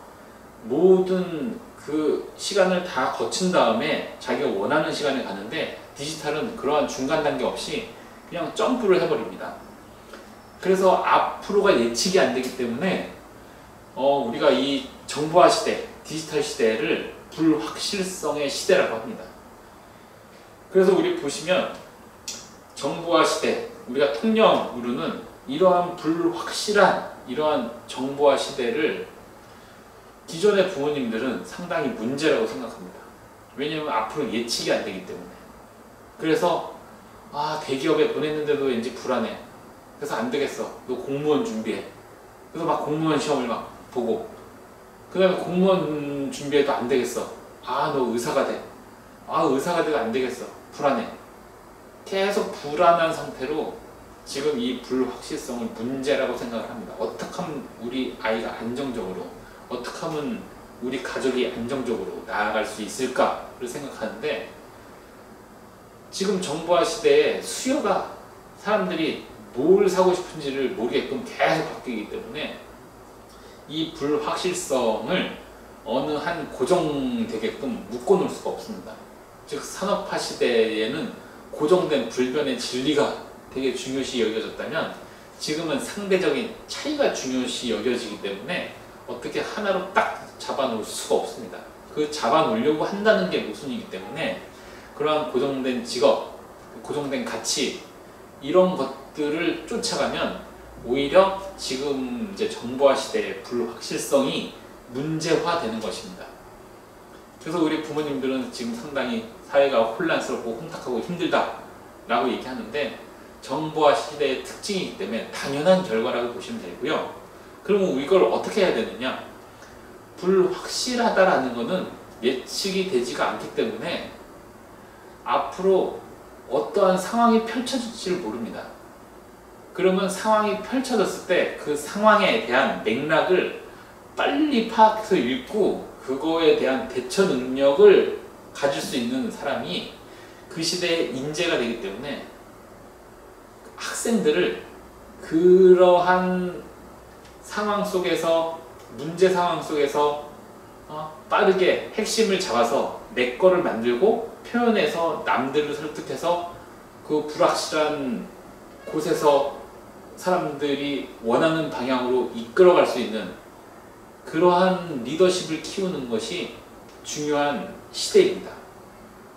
모든 그 시간을 다 거친 다음에 자기가 원하는 시간에 가는데, 디지털은 그러한 중간 단계 없이 그냥 점프를 해버립니다. 그래서 앞으로가 예측이 안 되기 때문에 우리가 이 정보화 시대, 디지털 시대를 불확실성의 시대라고 합니다. 그래서 우리 보시면 정보화 시대, 우리가 통념으로는 이러한 불확실한 이러한 정보화 시대를 기존의 부모님들은 상당히 문제라고 생각합니다. 왜냐하면 앞으로 예측이 안 되기 때문에. 그래서 대기업에 보냈는데도 왠지 불안해. 그래서 안 되겠어. 너 공무원 준비해. 그래서 막 공무원 시험을 막 보고, 그 다음에 공무원 준비해도 안 되겠어. 너 의사가 돼. 의사가 돼도 안 되겠어. 불안해. 계속 불안한 상태로 지금 이 불확실성을 문제라고 생각을 합니다. 어떻게 하면 우리 아이가 안정적으로, 어떻게 하면 우리 가족이 안정적으로 나아갈 수 있을까를 생각하는데, 지금 정보화 시대에 수요가, 사람들이 뭘 사고 싶은지를 모르게끔 계속 바뀌기 때문에 이 불확실성을 어느 한 고정되게끔 묶어놓을 수가 없습니다. 즉 산업화 시대에는 고정된 불변의 진리가 되게 중요시 여겨졌다면, 지금은 상대적인 차이가 중요시 여겨지기 때문에 어떻게 하나로 딱 잡아놓을 수가 없습니다. 그 잡아놓으려고 한다는 게 모순이기 때문에 그러한 고정된 직업, 고정된 가치 이런 것들을 쫓아가면 오히려 지금 이제 정보화 시대의 불확실성이 문제화되는 것입니다. 그래서 우리 부모님들은 지금 상당히 사회가 혼란스럽고 혼탁하고 힘들다라고 얘기하는데 정보화 시대의 특징이기 때문에 당연한 결과라고 보시면 되고요. 그러면 이걸 어떻게 해야 되느냐? 불확실하다라는 것은 예측이 되지가 않기 때문에 앞으로 어떠한 상황이 펼쳐질지를 모릅니다. 그러면 상황이 펼쳐졌을 때 그 상황에 대한 맥락을 빨리 파악해서 읽고 그거에 대한 대처 능력을 가질 수 있는 사람이 그 시대의 인재가 되기 때문에 학생들을 그러한 상황 속에서 문제 상황 속에서 빠르게 핵심을 잡아서 내 거를 만들고 표현해서 남들을 설득해서 그 불확실한 곳에서 사람들이 원하는 방향으로 이끌어갈 수 있는 그러한 리더십을 키우는 것이 중요한 시대입니다.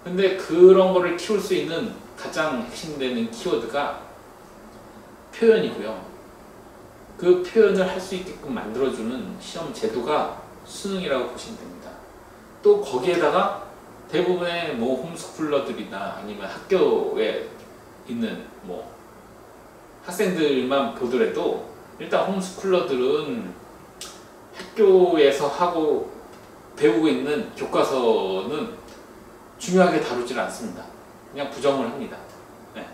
근데 그런 거를 키울 수 있는 가장 핵심되는 키워드가 표현이고요. 그 표현을 할 수 있게끔 만들어주는 시험 제도가 수능이라고 보시면 됩니다. 또 거기에다가 대부분의 뭐 홈스쿨러들이나 아니면 학교에 있는 뭐 학생들만 보더라도 일단 홈스쿨러들은 학교에서 하고 배우고 있는 교과서는 중요하게 다루질 않습니다. 그냥 부정을 합니다. 네.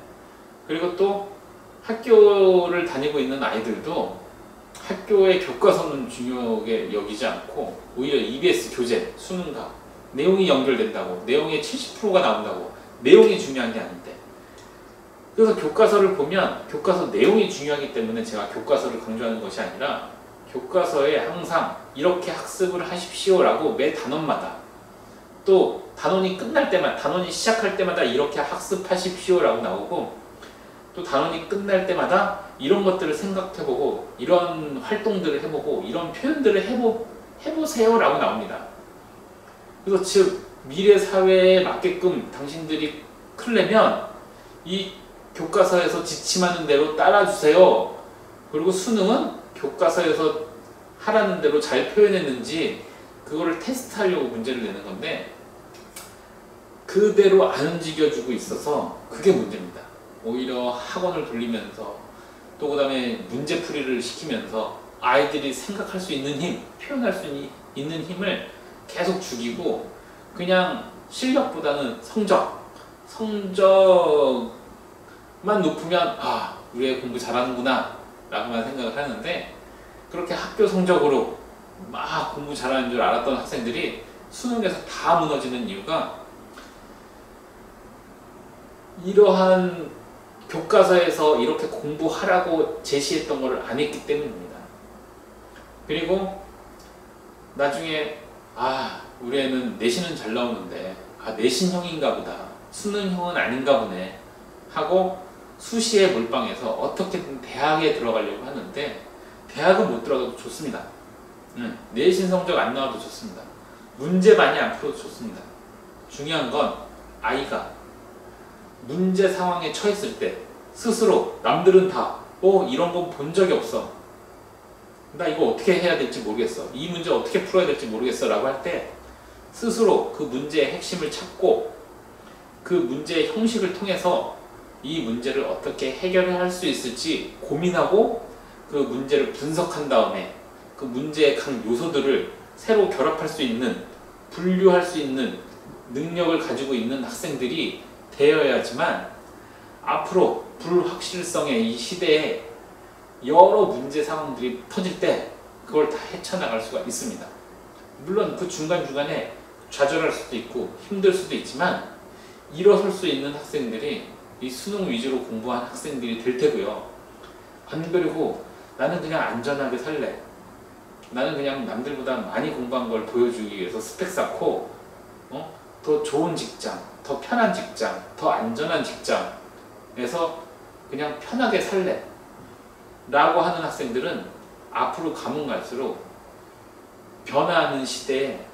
그리고 또 학교를 다니고 있는 아이들도 학교의 교과서는 중요하게 여기지 않고 오히려 EBS 교재, 수능과 내용이 연결된다고 내용의 70%가 나온다고 내용이 중요한 게 아닌데 그래서 교과서를 보면 교과서 내용이 중요하기 때문에 제가 교과서를 강조하는 것이 아니라 교과서에 항상 이렇게 학습을 하십시오 라고 매 단원마다 또 단원이 끝날 때마다 단원이 시작할 때마다 이렇게 학습하십시오 라고 나오고 또 단원이 끝날 때마다 이런 것들을 생각해보고 이런 활동들을 해보고 이런 표현들을 해보세요 라고 나옵니다. 그래서 즉 미래 사회에 맞게끔 당신들이 크려면 이 교과서에서 지침하는 대로 따라주세요. 그리고 수능은 교과서에서 하라는 대로 잘 표현했는지 그거를 테스트하려고 문제를 내는 건데 그대로 안 움직여주고 있어서 그게 문제입니다. 오히려 학원을 돌리면서 또 그 다음에 문제풀이를 시키면서 아이들이 생각할 수 있는 힘, 표현할 수 있는 힘을 계속 죽이고 그냥 실력보다는 성적만 높으면 아 우리 애 공부 잘하는구나 라고만 생각을 하는데 그렇게 학교 성적으로 막 공부 잘하는 줄 알았던 학생들이 수능에서 다 무너지는 이유가 이러한 교과서에서 이렇게 공부하라고 제시했던 것을 안 했기 때문입니다. 그리고 나중에 아 우리 애는 내신은 잘 나오는데 아 내신형인가 보다 수능형은 아닌가 보네 하고 수시에 몰빵해서 어떻게든 대학에 들어가려고 하는데 대학은 못 들어가도 좋습니다. 내신 성적 안 나와도 좋습니다. 문제 많이 안 풀어도 좋습니다. 중요한 건 아이가 문제 상황에 처했을 때 스스로 남들은 다 이런 건 본 적이 없어 나 이거 어떻게 해야 될지 모르겠어 이 문제 어떻게 풀어야 될지 모르겠어 라고 할 때 스스로 그 문제의 핵심을 찾고 그 문제의 형식을 통해서 이 문제를 어떻게 해결할 수 있을지 고민하고 그 문제를 분석한 다음에 그 문제의 각 요소들을 새로 결합할 수 있는 분류할 수 있는 능력을 가지고 있는 학생들이 되어야지만 앞으로 불확실성의 이 시대에 여러 문제 상황들이 터질 때 그걸 다 헤쳐나갈 수가 있습니다. 물론 그 중간중간에 좌절할 수도 있고 힘들 수도 있지만 일어설 수 있는 학생들이 이 수능 위주로 공부한 학생들이 될 테고요. 안 그리고 나는 그냥 안전하게 살래. 나는 그냥 남들보다 많이 공부한 걸 보여주기 위해서 스펙 쌓고 더 좋은 직장, 더 편한 직장, 더 안전한 직장에서 그냥 편하게 살래. 라고 하는 학생들은 앞으로 가면 갈수록 변화하는 시대에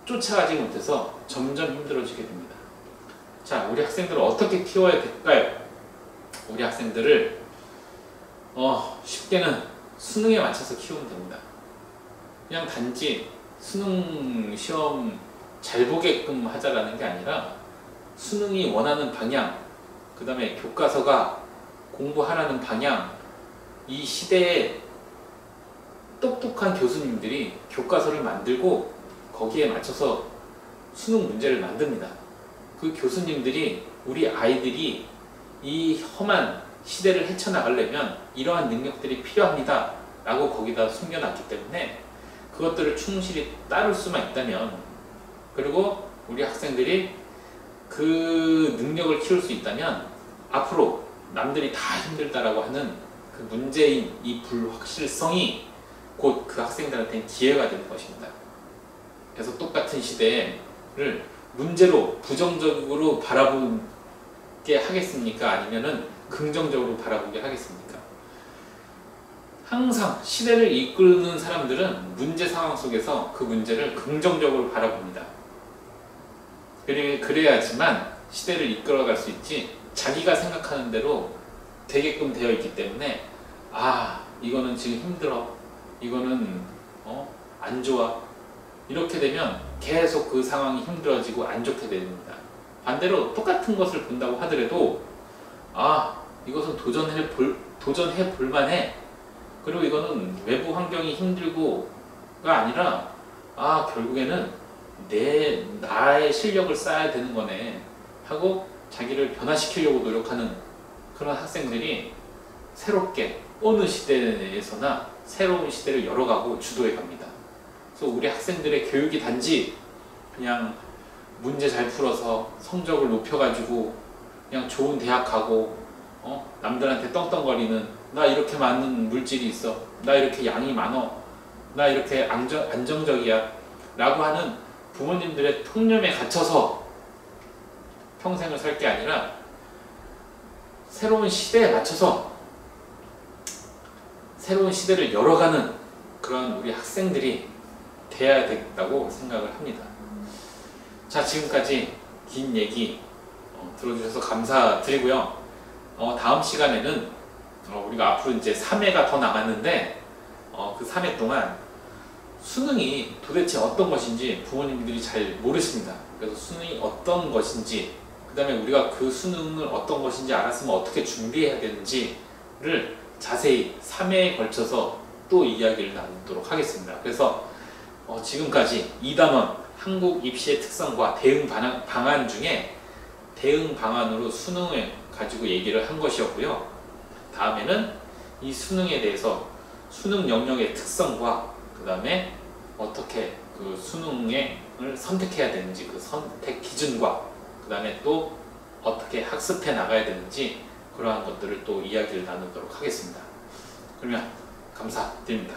쫓아가지 못해서 점점 힘들어지게 됩니다. 자, 우리 학생들을 어떻게 키워야 될까요? 우리 학생들을 쉽게는 수능에 맞춰서 키우면 됩니다. 그냥 단지 수능 시험 잘 보게끔 하자라는 게 아니라 수능이 원하는 방향, 그 다음에 교과서가 공부하라는 방향, 이 시대에 똑똑한 교수님들이 교과서를 만들고 거기에 맞춰서 수능 문제를 만듭니다. 그 교수님들이 우리 아이들이 이 험한 시대를 헤쳐나가려면 이러한 능력들이 필요합니다 라고 거기다 숨겨놨기 때문에 그것들을 충실히 따를 수만 있다면, 그리고 우리 학생들이 그 능력을 키울 수 있다면 앞으로 남들이 다 힘들다라고 하는 그 문제인 이 불확실성이 곧 그 학생들한테는 기회가 되는 것입니다. 그래서 똑같은 시대를 문제로 부정적으로 바라보게 하겠습니까? 아니면은 긍정적으로 바라보게 하겠습니까? 항상 시대를 이끄는 사람들은 문제 상황 속에서 그 문제를 긍정적으로 바라봅니다. 그래야지만 시대를 이끌어갈 수 있지, 자기가 생각하는 대로 되게끔 되어 있기 때문에 이거는 지금 힘들어, 이거는 안 좋아, 이렇게 되면 계속 그 상황이 힘들어지고 안 좋게 됩니다. 반대로 똑같은 것을 본다고 하더라도 이것은 도전해 볼 만해, 그리고 이거는 외부 환경이 힘들고가 아니라 결국에는 나의 실력을 쌓아야 되는 거네 하고 자기를 변화시키려고 노력하는 그런 학생들이 새롭게 어느 시대에서나 새로운 시대를 열어가고 주도해 갑니다. 그래서 우리 학생들의 교육이 단지 그냥 문제 잘 풀어서 성적을 높여가지고 그냥 좋은 대학 가고 남들한테 떵떵거리는, 나 이렇게 많은 물질이 있어, 나 이렇게 양이 많어, 나 이렇게 안정적이야 라고 하는 부모님들의 통념에 갇혀서 평생을 살 게 아니라 새로운 시대에 맞춰서 새로운 시대를 열어가는 그런 우리 학생들이 돼야 되겠다고 생각을 합니다. 자, 지금까지 긴 얘기 들어주셔서 감사드리고요. 다음 시간에는 우리가 앞으로 이제 3회가 더 남았는데 그 3회 동안 수능이 도대체 어떤 것인지 부모님들이 잘 모르십니다. 그래서 수능이 어떤 것인지, 그 다음에 우리가 그 수능을 어떤 것인지 알았으면 어떻게 준비해야 되는지를 자세히 3회에 걸쳐서 또 이야기를 나누도록 하겠습니다. 그래서 지금까지 2단원 한국 입시의 특성과 대응 방안 중에 대응 방안으로 수능을 가지고 얘기를 한 것이었고요. 다음에는 이 수능에 대해서 수능 영역의 특성과 그 다음에 어떻게 그 수능을 선택해야 되는지 그 선택 기준과 그 다음에 또 어떻게 학습해 나가야 되는지 그러한 것들을 또 이야기를 나누도록 하겠습니다. 그러면 감사드립니다.